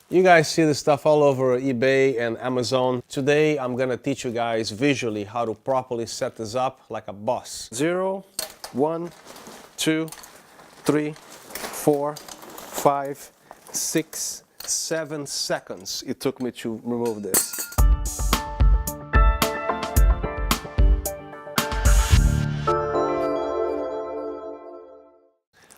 You guys see this stuff all over eBay and Amazon. Today I'm gonna teach you guys visually how to properly set this up like a boss. 0, 1, 2, 3, 4, 5, 6, 7 seconds it took me to remove this.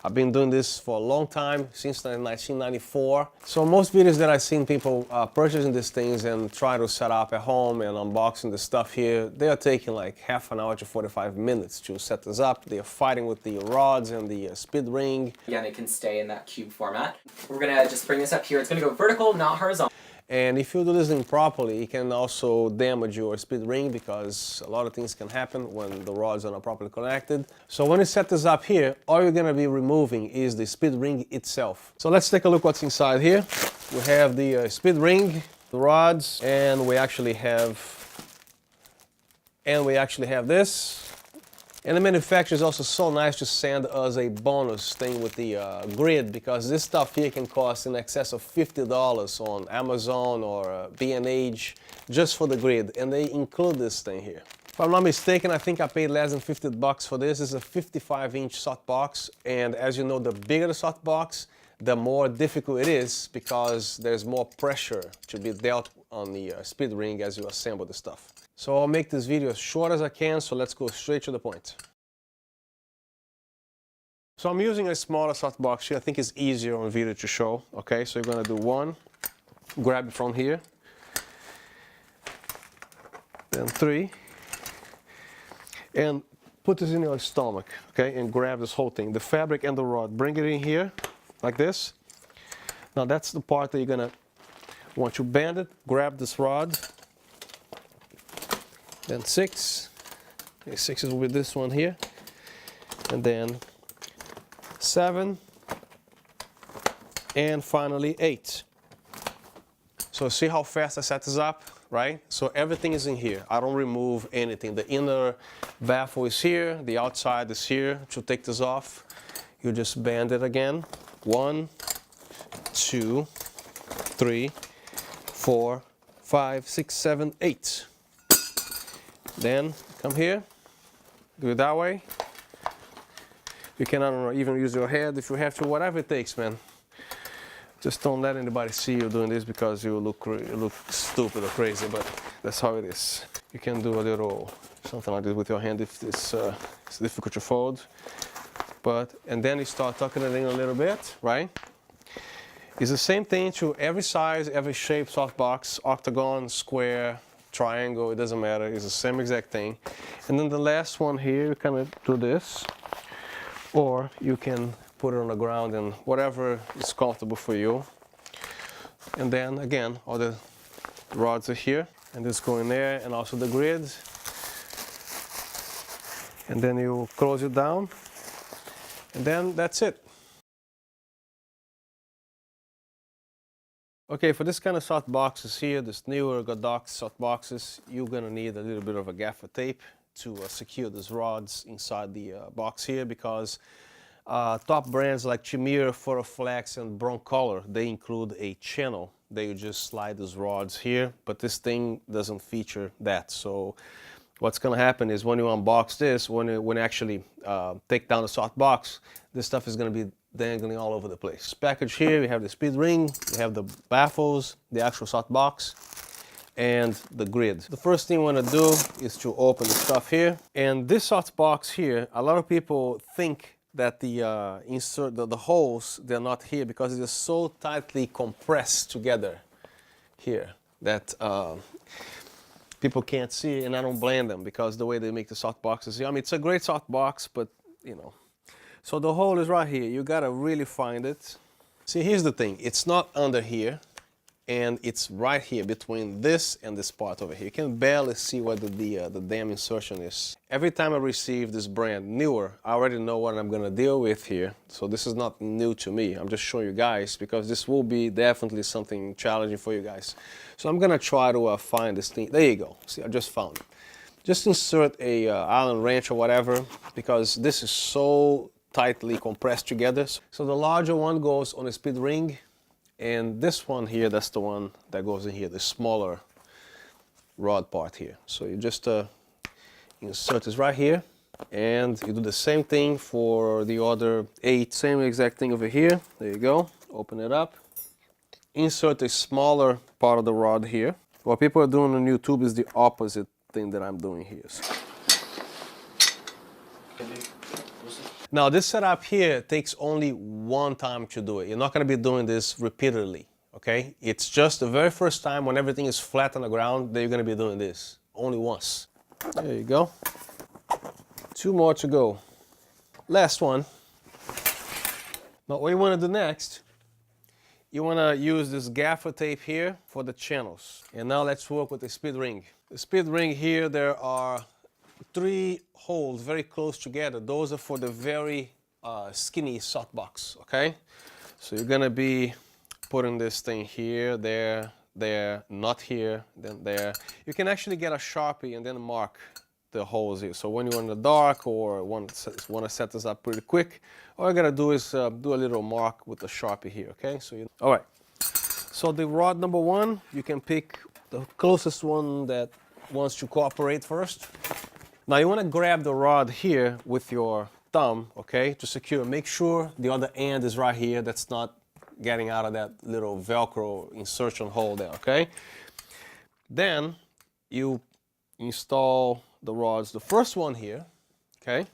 I've been doing this for a long time, since 1994. So most videos that I've seen people purchasing these things and try to set up at home and unboxing the stuff here, they are taking like half an hour to 45 minutes to set this up. They are fighting with the rods and the speed ring. Yeah, and it can stay in that cube format. We're gonna just bring this up here. It's gonna go vertical, not horizontal. And if you do this thing properly, it can also damage your speed ring because a lot of things can happen when the rods are not properly connected. So when you set this up here, all you're gonna be removing is the speed ring itself. So let's take a look what's inside here. We have the speed ring, the rods, and we actually have this. And the manufacturer is also so nice to send us a bonus thing with the grid, because this stuff here can cost in excess of $50 on Amazon or B&H just for the grid, and they include this thing here. If I'm not mistaken, I think I paid less than $50 for this. It's a 55-inch softbox, and as you know, the bigger the softbox, the more difficult it is because there's more pressure to be dealt on the speed ring as you assemble the stuff. So I'll make this video as short as I can, so let's go straight to the point. So I'm using a smaller softbox here. I think it's easier on video to show. Okay, so you're gonna do one, grab it from here, then 3, and put this in your stomach, okay, and grab this whole thing, the fabric and the rod. Bring it in here, like this. Now that's the part that you're gonna want to bend it, grab this rod, then 6, okay, 6 is with this one here, and then 7, and finally 8. So see how fast I set this up, right? So everything is in here. I don't remove anything. The inner baffle is here, the outside is here. To take this off, you just bend it again. 1, 2, 3, 4, 5, 6, 7, 8. Then come here, do it that way. You can, I don't know, even use your head if you have to, whatever it takes, man. Just don't let anybody see you doing this because you look stupid or crazy, but that's how it is. You can do a little something like this with your hand if it's difficult to fold. And then you start tucking it in a little bit, right? It's the same thing to every size, every shape softbox, octagon, square, triangle, it doesn't matter, it's the same exact thing. And then the last one here, you kind of do this, or you can put it on the ground and whatever is comfortable for you. And then again, all the rods are here, and this go in there, and also the grid. And then you close it down, and then that's it. Okay, for this kind of soft boxes here, this newer Godox soft boxes, you're gonna need a little bit of a gaffer tape to secure these rods inside the box here, because top brands like Chimera, Photoflex, and Broncolor, they include a channel. They just slide these rods here, but this thing doesn't feature that. So what's gonna happen is when you unbox this, when you actually take down the soft box, this stuff is gonna be dangling all over the place. Package here, we have the speed ring, we have the baffles, the actual soft box, and the grid. The first thing we want to do is to open the stuff here. And this soft box here, a lot of people think that the the holes, they're not here because they're so tightly compressed together here that people can't see, and I don't blame them because the way they make the soft boxes here. I mean, it's a great soft box, but you know. So the hole is right here. You gotta really find it. See, here's the thing. It's not under here, and it's right here between this and this part over here. You can barely see where the damn insertion is. Every time I receive this brand newer, I already know what I'm gonna deal with here. So this is not new to me. I'm just showing you guys because this will be definitely something challenging for you guys. So I'm gonna try to find this thing. There you go. See, I just found it. Just insert a Allen wrench or whatever, because this is so tightly compressed together. So the larger one goes on a speed ring, And this one here, that's the one that goes in here, the smaller rod part here. So you just insert this right here, and you do the same thing for the other 8. Same exact thing over here. There you go. Open it up. Insert a smaller part of the rod here. What people are doing on YouTube is the opposite thing that I'm doing here. Now this setup here takes only one time to do it. You're not going to be doing this repeatedly, okay? It's just the very first time when everything is flat on the ground that you're going to be doing this. Only once. There you go. 2 more to go. Last one. Now what you want to do next, you want to use this gaffer tape here for the channels. And now let's work with the speed ring. The speed ring here, there are 3 holes very close together. Those are for the very skinny softbox, okay? So you're gonna be putting this thing here, there, there, not here, then there. You can actually get a Sharpie and then mark the holes here. So when you're in the dark or want to set this up pretty quick, all you gotta do is do a little mark with the Sharpie here, okay? So all right. So the rod number 1, you can pick the closest one that wants to cooperate first. Now you want to grab the rod here with your thumb, okay, to secure. Make sure the other end is right here. That's not getting out of that little Velcro insertion hole there, okay? Then you install the rods. The first one here, okay?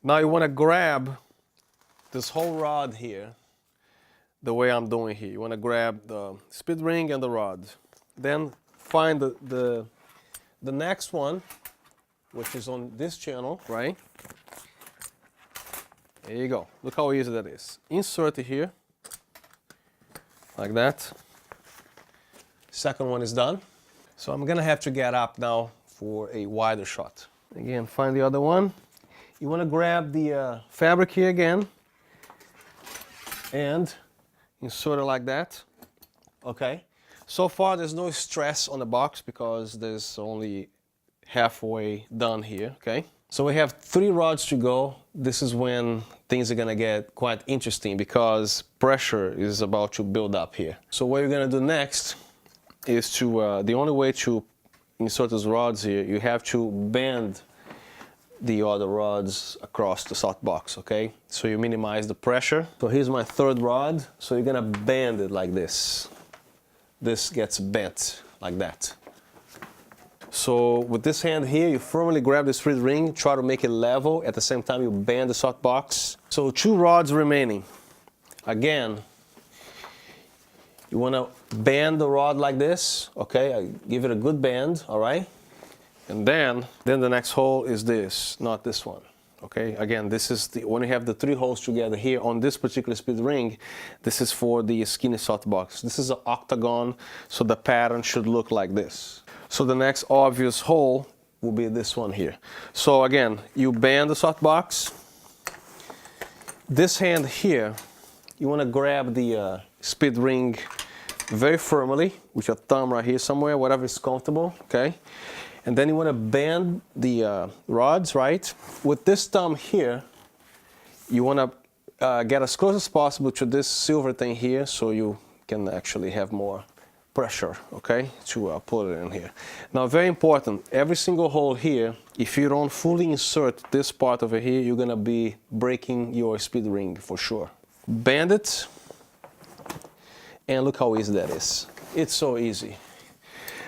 Now you want to grab this whole rod here the way I'm doing here. You want to grab the speed ring and the rod. Then find the next one, which is on this channel, right? There you go. Look how easy that is. Insert it here, like that. Second one is done. So I'm gonna have to get up now for a wider shot. Again, find the other one. You wanna grab the fabric here again and insert it like that. Okay. So far there's no stress on the box because there's only halfway done here, okay? So we have 3 rods to go. This is when things are gonna get quite interesting because pressure is about to build up here. So what you're gonna do next is to, the only way to insert those rods here, you have to bend the other rods across the softbox, okay? So you minimize the pressure. So here's my 3rd rod. So you're gonna bend it like this. This gets bent like that. So with this hand here, you firmly grab the speed ring, try to make it level. At the same time, you bend the softbox. So 2 rods remaining. Again, you want to bend the rod like this, okay? Give it a good bend, all right? And then the next hole is this, not this one, okay? Again, this is when you have the 3 holes together here on this particular speed ring, this is for the skinny softbox. This is an octagon, so the pattern should look like this. So the next obvious hole will be this one here. So again, you bend the softbox. This hand here, you want to grab the speed ring very firmly with your thumb right here somewhere, whatever is comfortable, okay? And then you want to bend the rods, right? With this thumb here, you want to get as close as possible to this silver thing here so you can actually have more pressure, okay, to put it in here. Now, very important, every single hole here, if you don't fully insert this part over here, you're gonna be breaking your speed ring for sure. Bend it, and look how easy that is. It's so easy.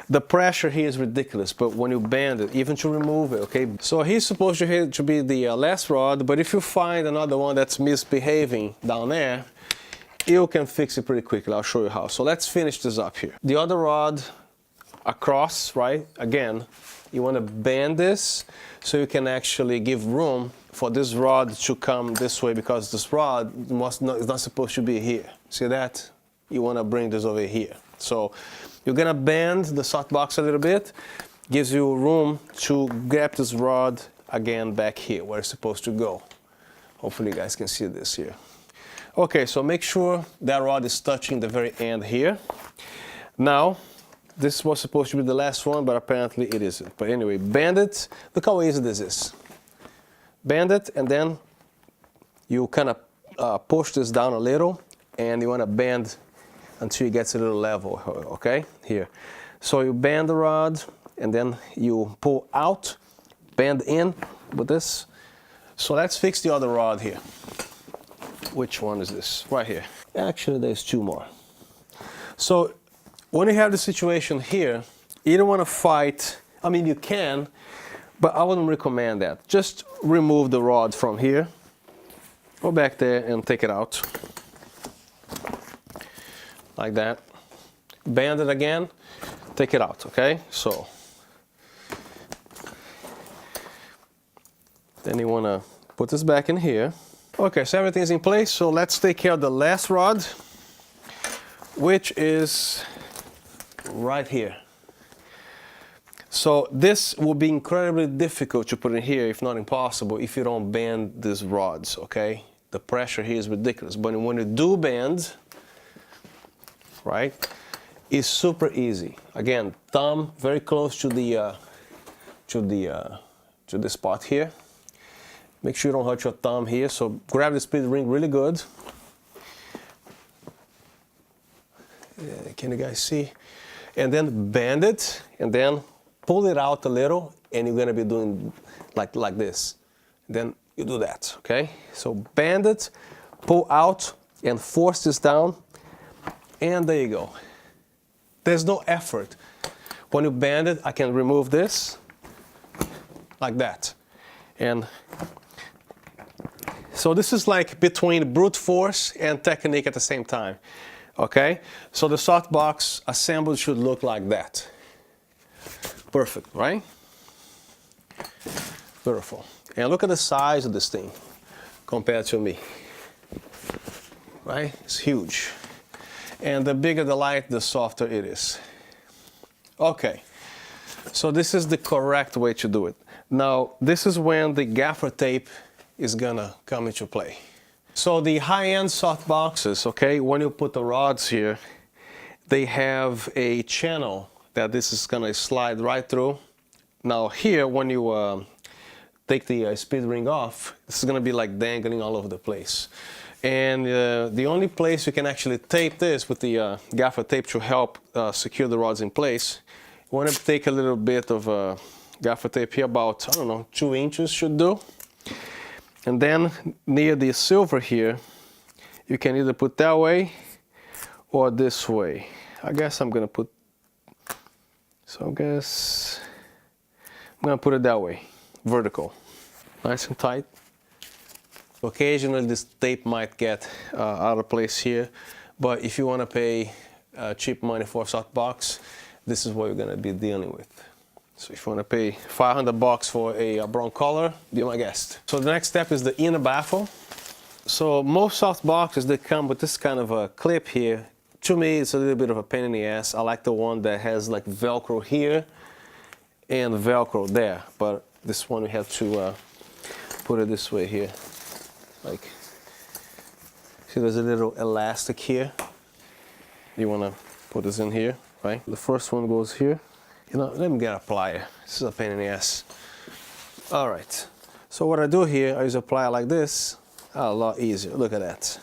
The pressure here is ridiculous, but when you bend it, even to remove it, okay? So he's supposed to be the last rod, but if you find another one that's misbehaving down there, you can fix it pretty quickly. I'll show you how. So let's finish this up here. The other rod across, right? Again, you want to bend this so you can actually give room for this rod to come this way because this rod is not supposed to be here. See that? You want to bring this over here. So you're going to bend the softbox a little bit. Gives you room to grab this rod again back here where it's supposed to go. Hopefully you guys can see this here. Okay, so make sure that rod is touching the very end here. Now, this was supposed to be the last one, but apparently it isn't. But anyway, bend it. Look how easy this is. Bend it, and then you kind of push this down a little, and you want to bend until it gets a little level, okay? Here. So you bend the rod, and then you pull out, bend in with this. So let's fix the other rod here. Which one is this? Right here. Actually, there's two more. So when you have the situation here, you don't want to fight. I mean, you can, but I wouldn't recommend that. Just remove the rod from here, go back there and take it out. Like that. Bend it again, take it out, okay? So then you want to put this back in here. Okay, so everything's in place, so let's take care of the last rod, which is right here. So this will be incredibly difficult to put in here, if not impossible, if you don't bend these rods, okay? The pressure here is ridiculous, but when you do bend, right, it's super easy. Again, thumb very close to the spot here. Make sure you don't hurt your thumb here, so grab the speed ring really good. Can you guys see? And then bend it, and then pull it out a little, and you're gonna be doing like this. Then you do that, okay? So bend it, pull out, and force this down, and there you go. There's no effort. When you bend it, I can remove this, like that. And so this is like between brute force and technique at the same time, okay? So the softbox assembled should look like that. Perfect, right? Beautiful. And look at the size of this thing compared to me, right? It's huge. And the bigger the light, the softer it is. Okay, so this is the correct way to do it. Now, this is when the gaffer tape is gonna come into play. So the high-end soft boxes, okay, when you put the rods here, they have a channel that this is gonna slide right through. Now here, when you take the speed ring off, this is gonna be like dangling all over the place. And the only place you can actually tape this with the gaffer tape to help secure the rods in place, you wanna take a little bit of gaffer tape here, about, I don't know, 2 inches should do. And then near the silver here, you can either put that way or this way. I guess I'm gonna put, so I guess I'm gonna put it that way, vertical, nice and tight. Occasionally this tape might get out of place here, but if you wanna pay cheap money for a softbox, this is what you're gonna be dealing with. So if you want to pay $500 for a brown color, be my guest. So the next step is the inner baffle. So most soft boxes, they come with this kind of a clip here. To me, it's a little bit of a pain in the ass. I like the one that has like Velcro here and Velcro there. But this one we have to put it this way here. Like, see there's a little elastic here. You want to put this in here, right? The first one goes here. You know, let me get a plier. This is a pain in the ass. All right. So what I do here, I use a plier like this. A lot easier. Look at that.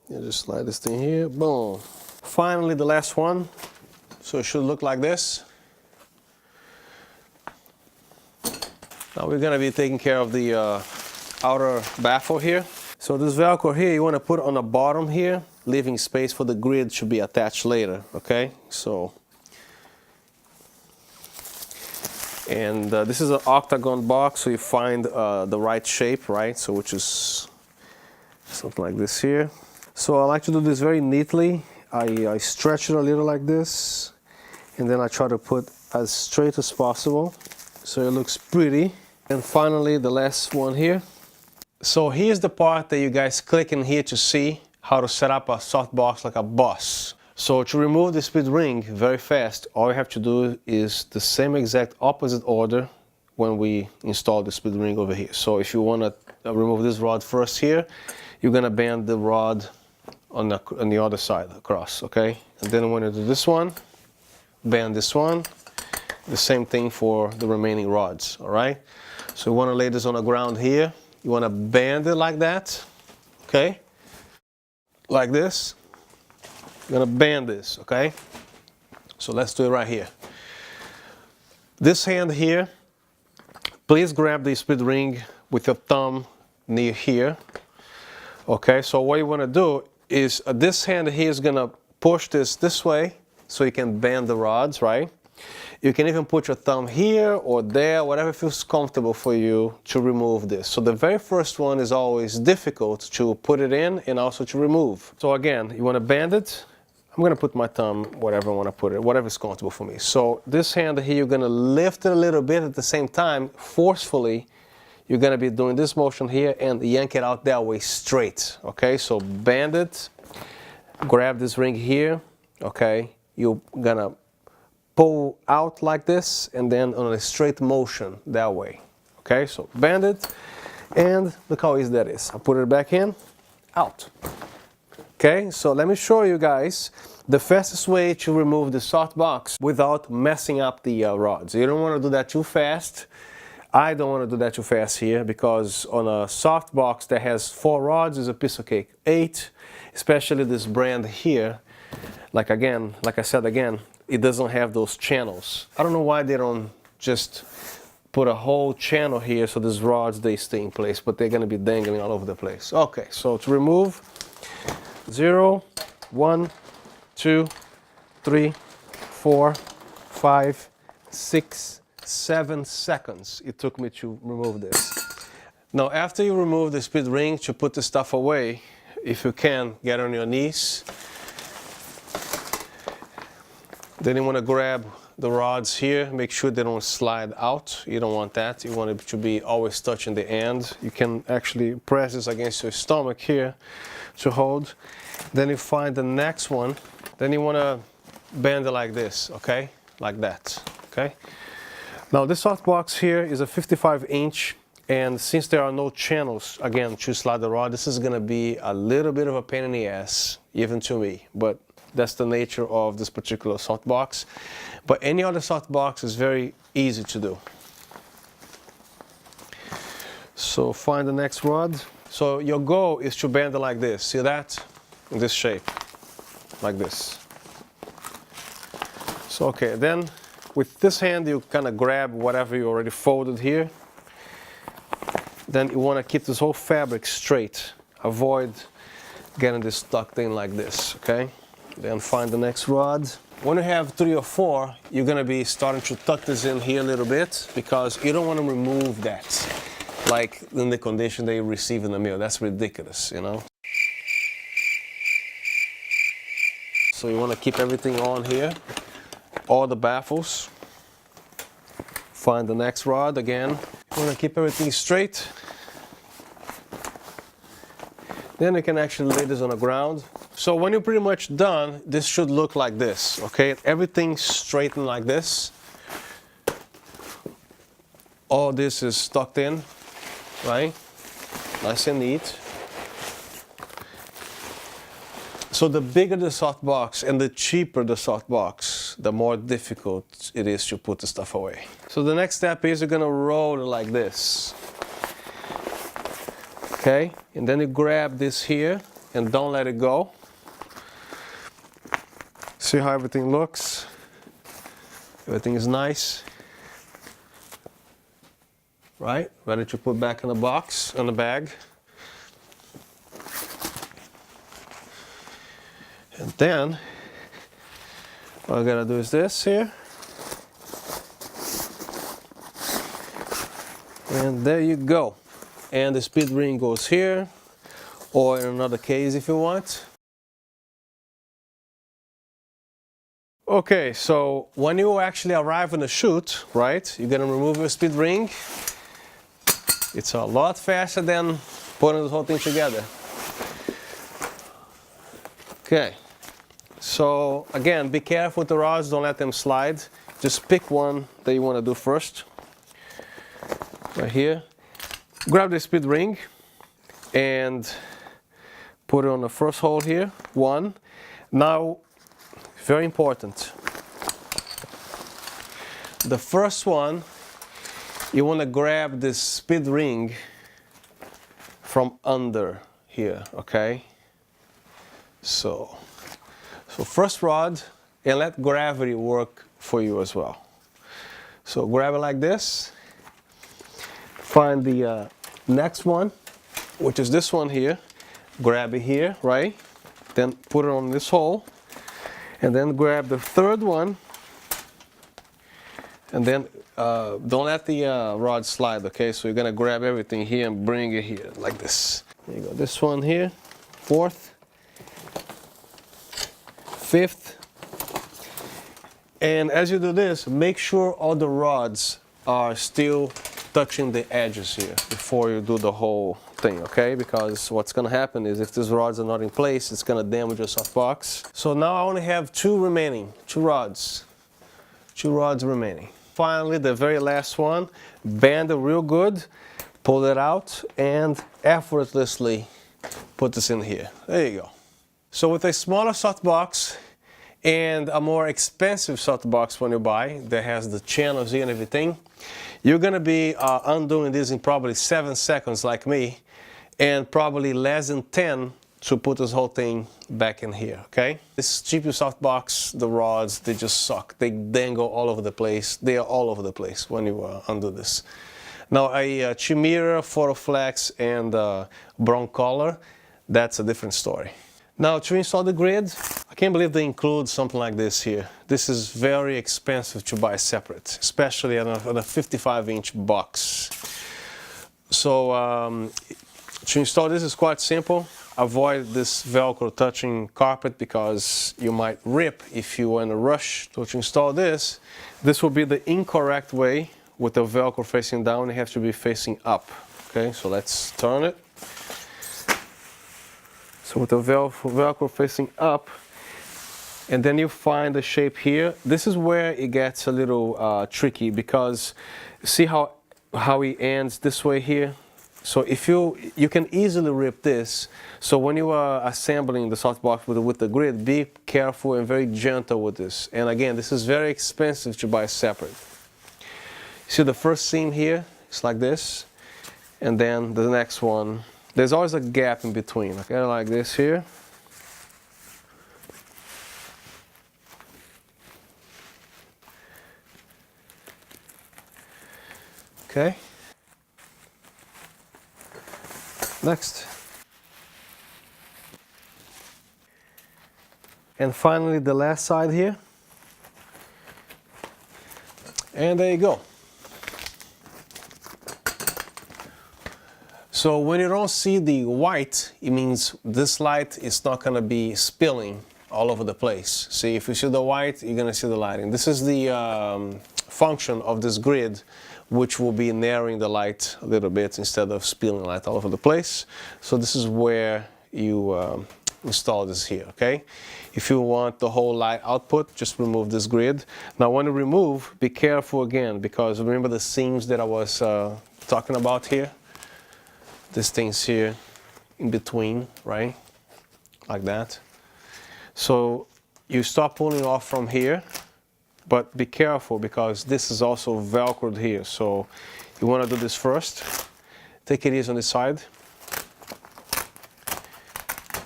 You just slide this thing here. Boom. Finally, the last one. So it should look like this. Now we're gonna be taking care of the outer baffle here. So this Velcro here, you want to put on the bottom here, leaving space for the grid to be attached later, okay? So, and this is an octagon box, so you find the right shape, right? So which is something like this here. So I like to do this very neatly. I stretch it a little like this, and then I try to put as straight as possible, so it looks pretty. And finally, the last one here. So here's the part that you guys click in here to see how to set up a softbox like a boss. So to remove the speed ring very fast, all you have to do is the same exact opposite order when we install the speed ring over here. So if you want to remove this rod first here, you're gonna bend the rod on the other side across, okay? And then when you do this one, bend this one, the same thing for the remaining rods, all right? So you wanna lay this on the ground here. You want to bend it like that, okay? like this. I'm gonna bend this, okay? So let's do it right here. This hand here, please grab the speed ring with your thumb near here. Okay, so what you want to do is this hand here is gonna push this way so you can bend the rods, right? You can even put your thumb here or there, whatever feels comfortable for you to remove this. So the very first one is always difficult to put it in and also to remove. So again, you want to bend it. I'm going to put my thumb wherever I want to put it, whatever is comfortable for me. So this hand here, you're going to lift it a little bit at the same time, forcefully. You're going to be doing this motion here and yank it out that way straight. Okay, so bend it, grab this ring here. Okay, you're going to pull out like this and then on a straight motion that way. Okay, so bend it and look how easy that is. I'll put it back in, out. Okay, so let me show you guys the fastest way to remove the softbox without messing up the rods. You don't want to do that too fast. I don't want to do that too fast here because on a softbox that has 4 rods is a piece of cake. 8, especially this brand here, like I said again, it doesn't have those channels. I don't know why they don't just put a whole channel here so these rods, they stay in place, but they're gonna be dangling all over the place. Okay, so to remove, 0, 1, 2, 3, 4, 5, 6, 7 seconds it took me to remove this. Now after you remove the speed ring, to put the stuff away, if you can, get on your knees. Then you want to grab the rods here, make sure they don't slide out. You don't want that. You want it to be always touching the end. You can actually press this against your stomach here to hold. Then you find the next one. Then you want to bend it like this, okay? Like that, okay? Now this softbox here is a 55-inch, and since there are no channels, again, to slide the rod, this is going to be a little bit of a pain in the ass, even to me. But that's the nature of this particular softbox. But any other softbox is very easy to do. So find the next rod. So your goal is to bend it like this. See that? In this shape. Like this. So okay, then with this hand you kind of grab whatever you already folded here. Then you want to keep this whole fabric straight. Avoid getting this tucked in like this, okay? Then find the next rod. When you have 3 or 4, you're gonna be starting to tuck this in here a little bit because you don't want to remove that like in the condition that you receive in the mail. That's ridiculous, you know? So you want to keep everything on here, all the baffles. Find the next rod again. You want to keep everything straight. Then you can actually lay this on the ground. So when you're pretty much done, this should look like this, okay? Everything's straightened like this. All this is tucked in, right? Nice and neat. So the bigger the softbox and the cheaper the softbox, the more difficult it is to put the stuff away. So the next step is you're gonna roll it like this. Okay, and then you grab this here and don't let it go. See how everything looks? Everything is nice. Right? Ready to put back in the box, in the bag. And then, what I gotta do is this here. And there you go. And the speed ring goes here, or in another case if you want. Okay, so when you actually arrive on the shoot, right, you're gonna remove your speed ring. It's a lot faster than putting this whole thing together. Okay, so again, be careful with the rods, don't let them slide. Just pick one that you want to do first. Right here. Grab the speed ring and put it on the first hole here. 1. Now, very important. The first one, you want to grab this speed ring from under here, okay? So first rod, and let gravity work for you as well. So grab it like this, find the next one, which is this one here, grab it here, right? Then put it on this hole, and then grab the third one, and then don't let the rod slide, okay? So you're gonna grab everything here and bring it here, like this. There you go, this one here, fourth, fifth. And as you do this, make sure all the rods are still touching the edges here before you do the whole thing, okay? Because what's gonna happen is if these rods are not in place, it's gonna damage your softbox. So now I only have two rods remaining. Finally, the very last one, bend it real good, pull it out, and effortlessly put this in here. There you go. So with a smaller softbox and a more expensive softbox when you buy that has the channels here and everything, you're gonna be undoing this in probably 7 seconds like me, and probably less than 10 to put this whole thing back in here, okay? This cheapy softbox, the rods, they just suck. They dangle all over the place. They are all over the place when you undo this. Now a Chimera, Photoflex, and Broncolor, that's a different story. Now to install the grid, I can't believe they include something like this here. This is very expensive to buy separate, especially on a 55-inch box. So to install this is quite simple. Avoid this Velcro touching carpet because you might rip if you are in a rush. So to install this, this will be the incorrect way with the Velcro facing down. It has to be facing up. Okay, so let's turn it. So with the Velcro facing up, and then you find the shape here. This is where it gets a little tricky because see how it ends this way here? So if you can easily rip this. So when you are assembling the softbox with the grid, be careful and very gentle with this. And again, this is very expensive to buy separate. See the first seam here? It's like this. And then the next one, there's always a gap in between. Okay, like this here. Okay. Next. And finally the last side here. And there you go. So when you don't see the white, it means this light is not going to be spilling all over the place. See, if you see the white, you're going to see the lighting. This is the function of this grid, which will be narrowing the light a little bit instead of spilling light all over the place. So this is where you install this here, okay? If you want the whole light output, just remove this grid. Now when you remove, be careful again, because remember the seams that I was talking about here? These things here in between, right? Like that. So you start pulling off from here, but be careful because this is also Velcroed here. So you want to do this first. Take it easy on this side.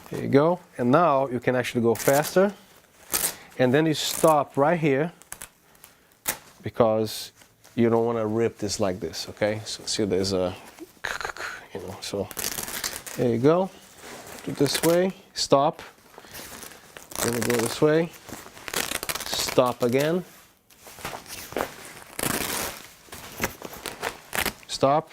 There you go. And now you can actually go faster. And then you stop right here because you don't want to rip this like this, okay? So see there's a, you know, so there you go. Do this way, stop. Then we go this way, stop again. Stop.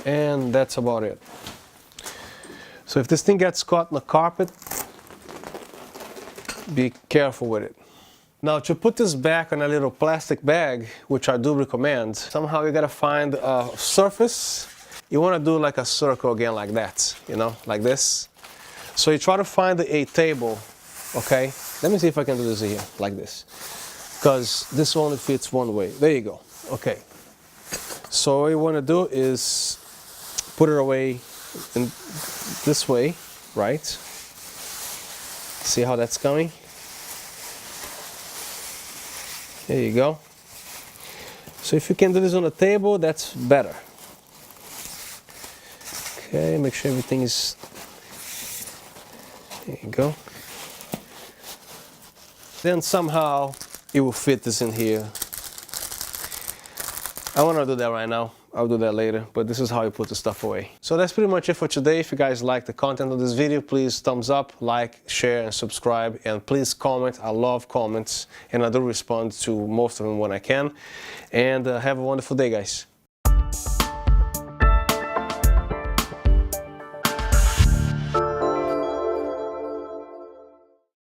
And that's about it. So if this thing gets caught in the carpet, be careful with it. Now to put this back on a little plastic bag, which I do recommend, somehow you gotta find a surface. You wanna do like a circle again like that, you know, like this. So you try to find a table, okay? Let me see if I can do this here, like this. Because this only fits one way. There you go, okay. So what you wanna do is put it away in this way, right? See how that's coming? There you go. So if you can do this on a table, that's better. Okay, make sure everything is, there you go. Then somehow it will fit this in here. I want to do that right now. I'll do that later, but this is how you put the stuff away. So that's pretty much it for today. If you guys like the content of this video, please thumbs up, like, share, and subscribe. And please comment. I love comments, and I do respond to most of them when I can. And have a wonderful day, guys.